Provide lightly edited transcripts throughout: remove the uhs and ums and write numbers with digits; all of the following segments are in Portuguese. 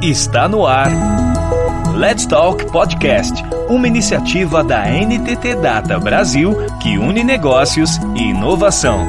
Está no ar. Let's Talk Podcast, uma iniciativa da NTT Data Brasil que une negócios e inovação.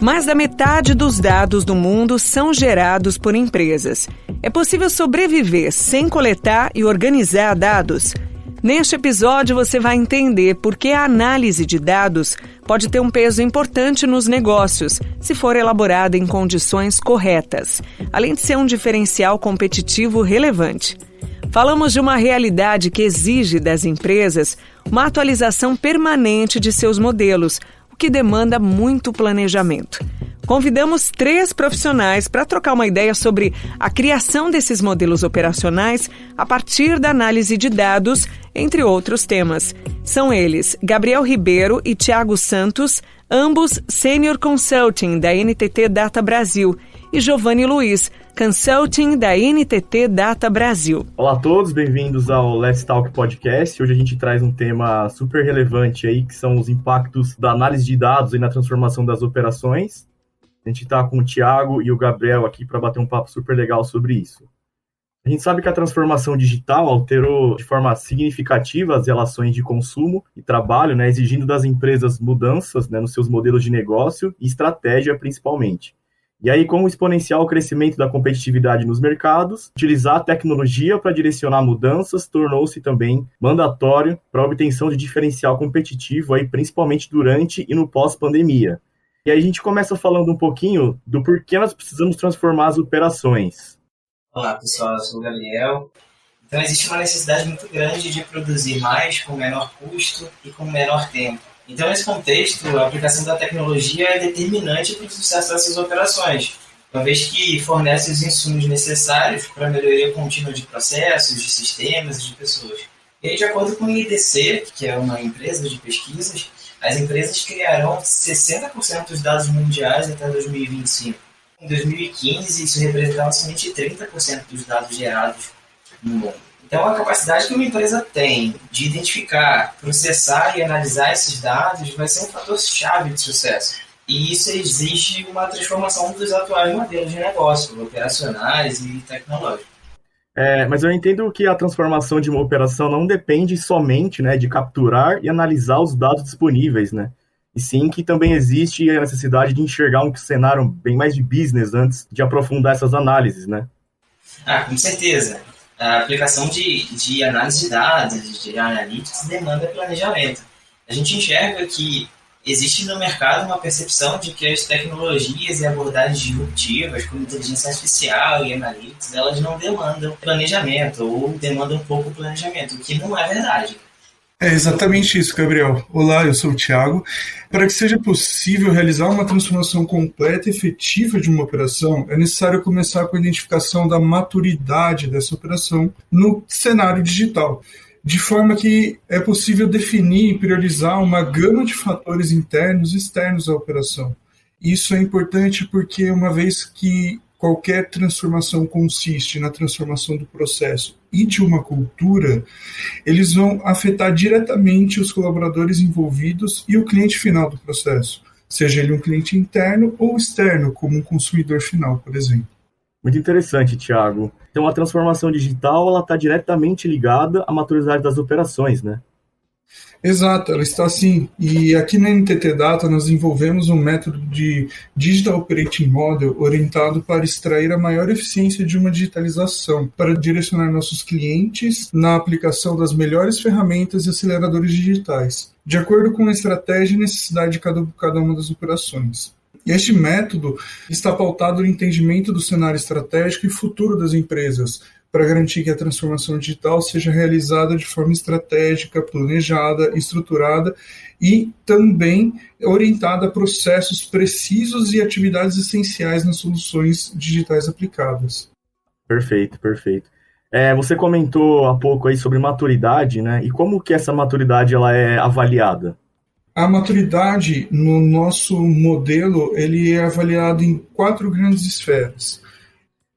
Mais da metade dos dados do mundo são gerados por empresas. É possível sobreviver sem coletar e organizar dados? Neste episódio você vai entender por que a análise de dados pode ter um peso importante nos negócios, se for elaborada em condições corretas, além de ser um diferencial competitivo relevante. Falamos de uma realidade que exige das empresas uma atualização permanente de seus modelos, o que demanda muito planejamento. Convidamos 3 profissionais para trocar uma ideia sobre a criação desses modelos operacionais a partir da análise de dados, entre outros temas. São eles Gabriel Ribeiro e Thiago Santos, ambos Senior Consulting da NTT Data Brasil, e Giovanni Luiz, Consulting da NTT Data Brasil. Olá a todos, bem-vindos ao Let's Talk Podcast. Hoje a gente traz um tema super relevante aí, que são os impactos da análise de dados e na transformação das operações. A gente está com o Thiago e o Gabriel aqui para bater um papo super legal sobre isso. A gente sabe que a transformação digital alterou de forma significativa as relações de consumo e trabalho, né, exigindo das empresas mudanças, né, nos seus modelos de negócio e estratégia principalmente. E aí, com o exponencial crescimento da competitividade nos mercados, utilizar a tecnologia para direcionar mudanças tornou-se também mandatório para a obtenção de diferencial competitivo, aí, principalmente durante e no pós-pandemia. E aí a gente começa falando um pouquinho do porquê nós precisamos transformar as operações. Olá pessoal, eu sou o Gabriel. Então existe uma necessidade muito grande de produzir mais com menor custo e com menor tempo. Então nesse contexto, a aplicação da tecnologia é determinante para o sucesso dessas operações, uma vez que fornece os insumos necessários para a melhoria contínua de processos, de sistemas e de pessoas. E aí, de acordo com o IDC, que é uma empresa de pesquisas, as empresas criarão 60% dos dados mundiais até 2025. Em 2015, isso representava somente 30% dos dados gerados no mundo. Então, a capacidade que uma empresa tem de identificar, processar e analisar esses dados vai ser um fator-chave de sucesso. E isso exige uma transformação dos atuais modelos de negócio, operacionais e tecnológicos. Mas eu entendo que a transformação de uma operação não depende somente, né, de capturar e analisar os dados disponíveis, né? E sim que também existe a necessidade de enxergar um cenário bem mais de business antes de aprofundar essas análises, né? Com certeza. A aplicação de análise de dados, de analytics, demanda planejamento. A gente enxerga que existe no mercado uma percepção de que as tecnologias e abordagens disruptivas, como inteligência artificial e analytics, elas não demandam planejamento ou demandam pouco planejamento, o que não é verdade. É exatamente isso, Gabriel. Olá, eu sou o Thiago. Para que seja possível realizar uma transformação completa e efetiva de uma operação, é necessário começar com a identificação da maturidade dessa operação no cenário digital, de forma que é possível definir e priorizar uma gama de fatores internos e externos à operação. Isso é importante porque, uma vez que qualquer transformação consiste na transformação do processo e de uma cultura, eles vão afetar diretamente os colaboradores envolvidos e o cliente final do processo, seja ele um cliente interno ou externo, como um consumidor final, por exemplo. Muito interessante, Thiago. Então, a transformação digital está diretamente ligada à maturidade das operações, né? Exato, ela está sim. E aqui na NTT Data nós desenvolvemos um método de Digital Operating Model orientado para extrair a maior eficiência de uma digitalização, para direcionar nossos clientes na aplicação das melhores ferramentas e aceleradores digitais, de acordo com a estratégia e necessidade de cada uma das operações. E este método está pautado no entendimento do cenário estratégico e futuro das empresas, para garantir que a transformação digital seja realizada de forma estratégica, planejada, estruturada e também orientada a processos precisos e atividades essenciais nas soluções digitais aplicadas. Perfeito, perfeito. Você comentou há pouco aí sobre maturidade, né? E como que essa maturidade ela é avaliada? A maturidade no nosso modelo ele é avaliado em 4 grandes esferas.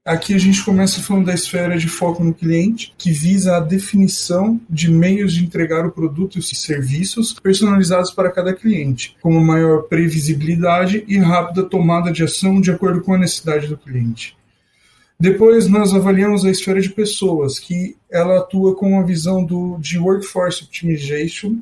Aqui a gente começa falando da esfera de foco no cliente, que visa a definição de meios de entregar o produto e serviços personalizados para cada cliente, com maior previsibilidade e rápida tomada de ação de acordo com a necessidade do cliente. Depois nós avaliamos a esfera de pessoas, que ela atua com a visão de Workforce Optimization,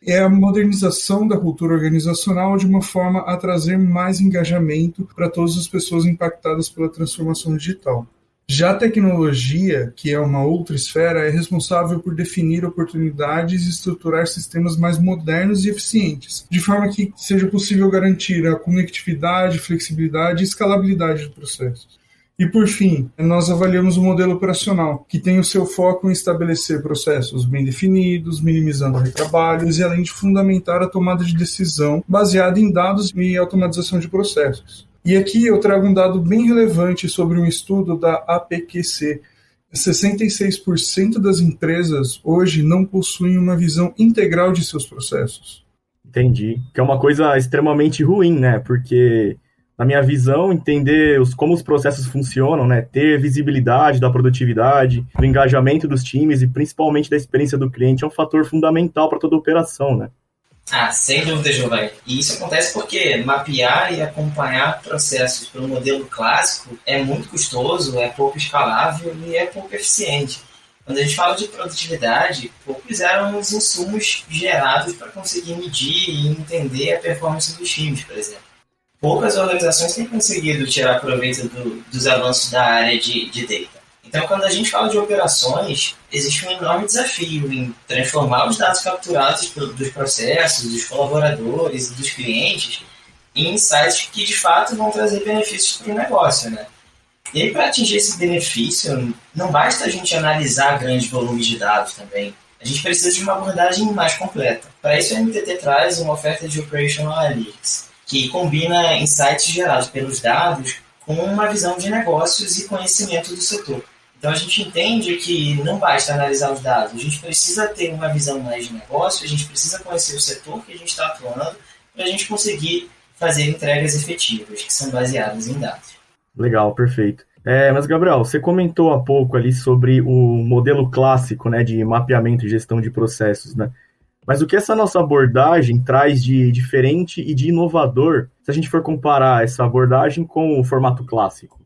é a modernização da cultura organizacional de uma forma a trazer mais engajamento para todas as pessoas impactadas pela transformação digital. Já a tecnologia, que é uma outra esfera, é responsável por definir oportunidades e estruturar sistemas mais modernos e eficientes, de forma que seja possível garantir a conectividade, flexibilidade e escalabilidade do processo. E, por fim, nós avaliamos o modelo operacional, que tem o seu foco em estabelecer processos bem definidos, minimizando retrabalhos e além de fundamentar a tomada de decisão baseada em dados e automatização de processos. E aqui eu trago um dado bem relevante sobre um estudo da APQC. 66% das empresas hoje não possuem uma visão integral de seus processos. Entendi. Que é uma coisa extremamente ruim, né? Porque... na minha visão, entender como os processos funcionam, né? Ter visibilidade da produtividade, do engajamento dos times e principalmente da experiência do cliente é um fator fundamental para toda a operação, né? Sem dúvida, Giovanni. E isso acontece porque mapear e acompanhar processos pelo modelo clássico é muito custoso, é pouco escalável e é pouco eficiente. Quando a gente fala de produtividade, poucos eram os insumos gerados para conseguir medir e entender a performance dos times, por exemplo. Poucas organizações têm conseguido tirar proveito dos avanços da área de data. Então, quando a gente fala de operações, existe um enorme desafio em transformar os dados capturados dos processos, dos colaboradores e dos clientes em insights que, de fato, vão trazer benefícios para o negócio, né? E aí, para atingir esse benefício, não basta a gente analisar grandes volumes de dados também. A gente precisa de uma abordagem mais completa. Para isso, a NTT traz uma oferta de Operational Analytics, que combina insights gerados pelos dados com uma visão de negócios e conhecimento do setor. Então, a gente entende que não basta analisar os dados, a gente precisa ter uma visão mais de negócio, a gente precisa conhecer o setor que a gente está atuando para a gente conseguir fazer entregas efetivas, que são baseadas em dados. Legal, perfeito. Mas, Gabriel, você comentou há pouco ali sobre o modelo clássico, né, de mapeamento e gestão de processos, né? Mas o que essa nossa abordagem traz de diferente e de inovador, se a gente for comparar essa abordagem com o formato clássico?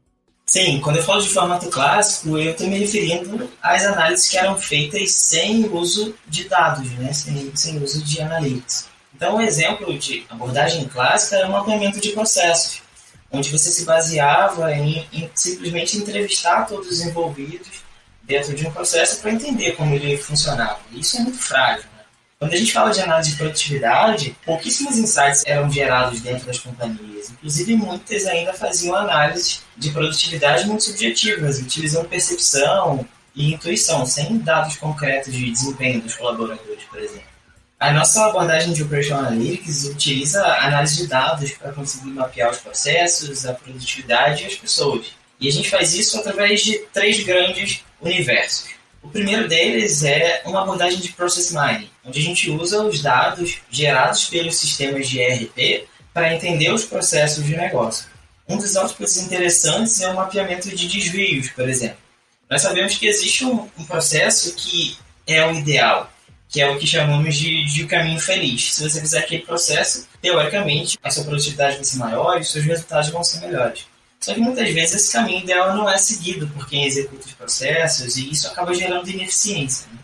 Sim, quando eu falo de formato clássico, eu estou me referindo às análises que eram feitas sem uso de dados, né? sem uso de analytics. Então, um exemplo de abordagem clássica é o mapeamento de processos, onde você se baseava em simplesmente entrevistar todos os envolvidos dentro de um processo para entender como ele funcionava. Isso é muito frágil. Quando a gente fala de análise de produtividade, pouquíssimos insights eram gerados dentro das companhias. Inclusive, muitas ainda faziam análises de produtividade muito subjetivas, utilizando percepção e intuição, sem dados concretos de desempenho dos colaboradores, por exemplo. A nossa abordagem de Operational Analytics utiliza a análise de dados para conseguir mapear os processos, a produtividade e as pessoas. E a gente faz isso através de 3 grandes universos. O primeiro deles é uma abordagem de Process Mining, onde a gente usa os dados gerados pelos sistemas de ERP para entender os processos de negócio. Um dos outputs interessantes é o mapeamento de desvios, por exemplo. Nós sabemos que existe um processo que é o ideal, que é o que chamamos de caminho feliz. Se você fizer aquele processo, teoricamente, a sua produtividade vai ser maior e os seus resultados vão ser melhores. Só que muitas vezes esse caminho ideal não é seguido por quem executa os processos e isso acaba gerando ineficiência, né?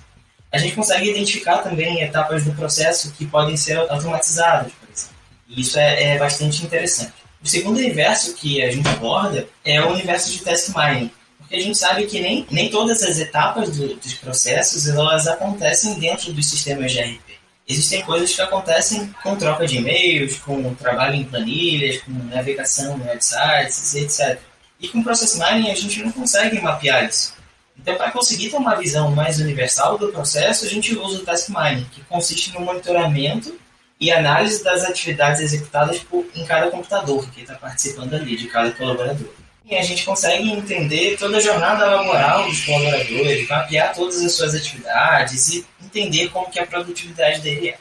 A gente consegue identificar também etapas do processo que podem ser automatizadas, por exemplo. E isso é bastante interessante. O segundo universo que a gente aborda é o universo de Task Mining, porque a gente sabe que nem todas as etapas dos processos elas acontecem dentro dos sistemas de ERP. Existem coisas que acontecem com troca de e-mails, com trabalho em planilhas, com navegação em websites, etc. E com Process Mining a gente não consegue mapear isso. Então, para conseguir ter uma visão mais universal do processo, a gente usa o Task Mining, que consiste no monitoramento e análise das atividades executadas em cada computador que está participando ali, de cada colaborador. E a gente consegue entender toda a jornada laboral dos colaboradores, mapear todas as suas atividades e entender como que a produtividade dele é.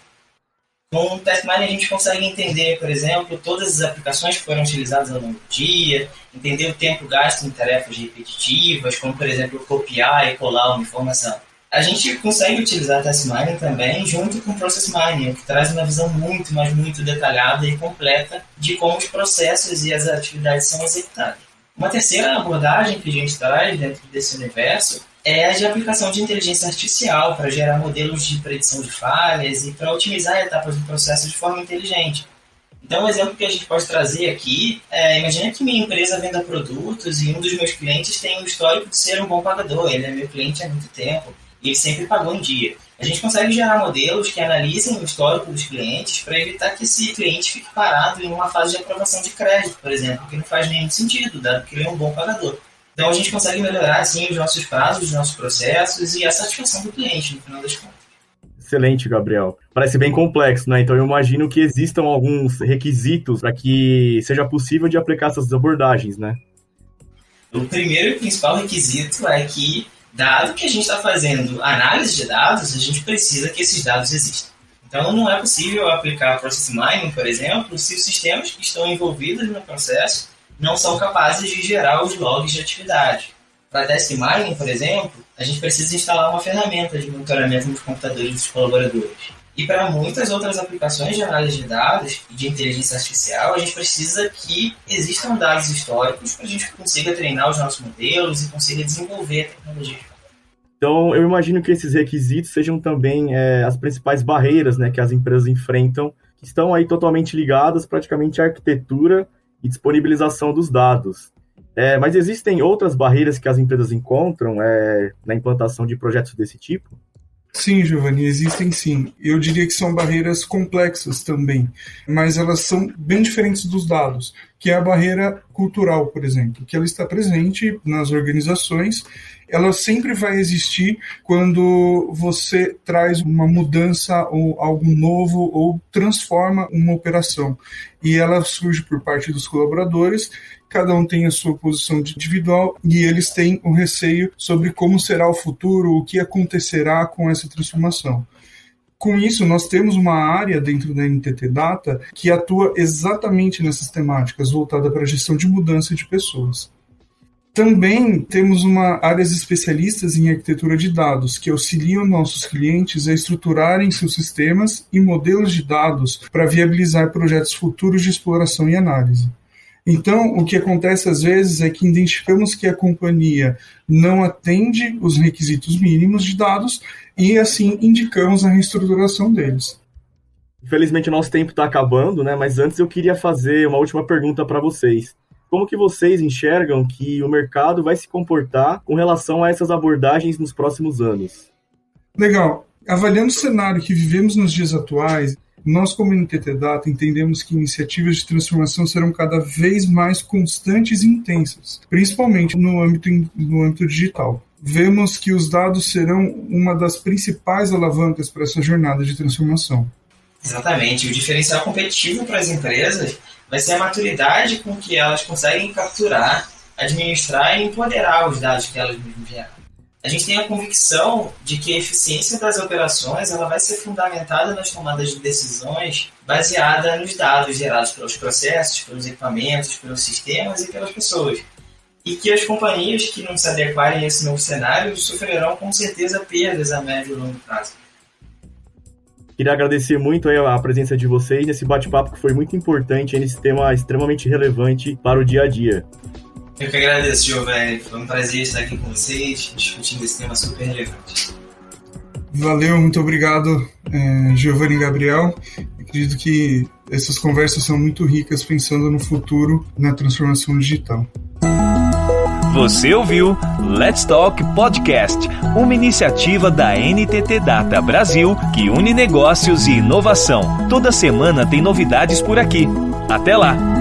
Com o Task Mining a gente consegue entender, por exemplo, todas as aplicações que foram utilizadas ao longo do dia, entender o tempo gasto em tarefas repetitivas, como, por exemplo, copiar e colar uma informação. A gente consegue utilizar Task Mining também junto com Process Mining, o que traz uma visão muito, mas muito detalhada e completa de como os processos e as atividades são executados. Uma terceira abordagem que a gente traz dentro desse universo é a de aplicação de inteligência artificial para gerar modelos de predição de falhas e para otimizar etapas do processo de forma inteligente. Então, um exemplo que a gente pode trazer aqui é, imagina que minha empresa venda produtos e um dos meus clientes tem o histórico de ser um bom pagador, ele é meu cliente há muito tempo e ele sempre pagou em dia. A gente consegue gerar modelos que analisem o histórico dos clientes para evitar que esse cliente fique parado em uma fase de aprovação de crédito, por exemplo, que não faz nenhum sentido, dado que ele é um bom pagador. Então, a gente consegue melhorar, assim, os nossos prazos, os nossos processos e a satisfação do cliente, no final das contas. Excelente, Gabriel. Parece bem complexo, né? Então, eu imagino que existam alguns requisitos para que seja possível de aplicar essas abordagens, né? O primeiro e principal requisito é que, dado que a gente está fazendo análise de dados, a gente precisa que esses dados existam. Então, não é possível aplicar Process Mining, por exemplo, se os sistemas que estão envolvidos no processo não são capazes de gerar os logs de atividade. Para Task Mining, por exemplo, a gente precisa instalar uma ferramenta de monitoramento nos computadores dos colaboradores. E para muitas outras aplicações de análise de dados e de inteligência artificial, a gente precisa que existam dados históricos para a gente consiga treinar os nossos modelos e consiga desenvolver a tecnologia. Então, eu imagino que esses requisitos sejam também as principais barreiras, né, que as empresas enfrentam, que estão aí totalmente ligadas praticamente à arquitetura e disponibilização dos dados. Mas existem outras barreiras que as empresas encontram na implantação de projetos desse tipo? Sim, Giovanni, existem sim. Eu diria que são barreiras complexas também, mas elas são bem diferentes dos dados, que é a barreira cultural, por exemplo, que ela está presente nas organizações. Ela sempre vai existir quando você traz uma mudança ou algo novo ou transforma uma operação. E ela surge por parte dos colaboradores, cada um tem a sua posição individual e eles têm o receio sobre como será o futuro, o que acontecerá com essa transformação. Com isso, nós temos uma área dentro da NTT Data que atua exatamente nessas temáticas, voltada para a gestão de mudança de pessoas. Também temos áreas especialistas em arquitetura de dados, que auxiliam nossos clientes a estruturarem seus sistemas e modelos de dados para viabilizar projetos futuros de exploração e análise. Então, o que acontece às vezes é que identificamos que a companhia não atende os requisitos mínimos de dados e, assim, indicamos a reestruturação deles. Infelizmente, o nosso tempo está acabando, né? Mas antes eu queria fazer uma última pergunta para vocês. Como que vocês enxergam que o mercado vai se comportar com relação a essas abordagens nos próximos anos? Legal. Avaliando o cenário que vivemos nos dias atuais, nós, como NTT Data, entendemos que iniciativas de transformação serão cada vez mais constantes e intensas, principalmente no âmbito digital. Vemos que os dados serão uma das principais alavancas para essa jornada de transformação. Exatamente. O diferencial competitivo para as empresas vai ser a maturidade com que elas conseguem capturar, administrar e empoderar os dados que elas mesmas geram. A gente tem a convicção de que a eficiência das operações ela vai ser fundamentada nas tomadas de decisões baseada nos dados gerados pelos processos, pelos equipamentos, pelos sistemas e pelas pessoas. E que as companhias que não se adequarem a esse novo cenário sofrerão com certeza perdas a médio e longo prazo. Queria agradecer muito a presença de vocês nesse bate-papo que foi muito importante nesse tema extremamente relevante para o dia a dia. Eu que agradeço, Giovanni. Foi um prazer estar aqui com vocês, discutindo esse tema super relevante. Valeu, muito obrigado, Giovanni e Gabriel. Acredito que essas conversas são muito ricas pensando no futuro, na transformação digital. Você ouviu Let's Talk Podcast, uma iniciativa da NTT Data Brasil que une negócios e inovação. Toda semana tem novidades por aqui. Até lá!